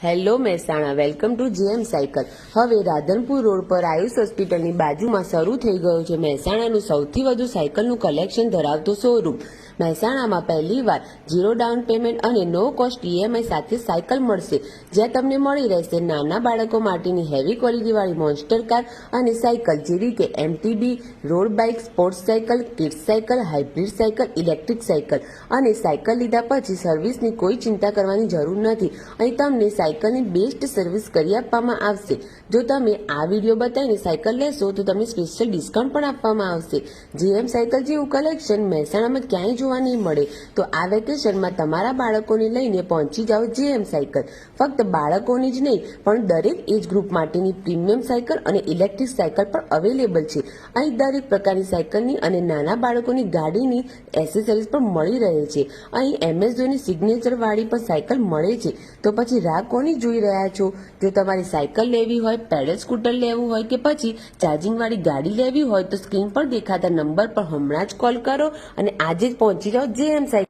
Hello Mehsana, welcome to JM cycle. હવે Radhanpur road પર આયુષ હોસ્પિટલની બાજુમાં શરૂ થઈ ગયો છે મહેસાણાનું સૌથી વધુ સાયકલનું કલેક્શન ધરાવતો શોરૂમ। મહેસાણામાં પહેલીવાર 0 ડાઉન પેમેન્ટ અને નો કોસ્ટ ઈએમઆઈ સાથે સાયકલ મળશે, જ્યાં તમને મળી રહેશે નાના બાળકો માટેની હેવી ક્વોલિટીવાળી મોન્સ્ટર કાર અને સાયકલ જેવી કે MTB, road bike, sports cycle, kids cycle, hybrid cycle, electric cycle અને સાયકલ લીધા પછી સર્વિસની કોઈ ચિંતા કરવાની જરૂર નથી। અહીં તમને સાયકલની બેસ્ટ સર્વિસ કરી આપવામાં આવશે। જો તમે આ વિડીયો બતાવીને સાયકલ લેશો તો તમને સ્પેશિયલ ડિસ્કાઉન્ટ પણ આપવામાં આવશે। જેએમ સાયકલ જેવું કલેક્શન મહેસાણામાં ક્યાંય જોવા નહીં મળે, તો આ વેકેશનમાં તમારા બાળકોને લઈને પહોંચી જાઓ જેએમ સાયકલ। ફક્ત બાળકોની જ નહીં પણ દરેક એજ ગ્રુપ માટેની પ્રીમિયમ સાયકલ અને ઇલેક્ટ્રિક સાયકલ પણ અવેલેબલ છે। અહીં દરેક પ્રકારની સાયકલની અને નાના બાળકોની ગાડીની એસેસરીઝ પણ મળી રહે છે। અહીં MS ધોની સિગ્નેચર વાળી પણ સાયકલ મળે છે। તો પછી રાહ કોની જોઈ રહ્યા છો? જો તમારી સાયકલ લેવી હોય, પેડલ સ્કૂટર લેવું હોય કે પછી ચાર્જિંગ વાળી ગાડી લેવી હોય તો સ્ક્રીન પર દેખાતા નંબર પર હમણાં જ કોલ કરો અને આજે જ પહોંચી જાઓ જેએમ સાયકલ।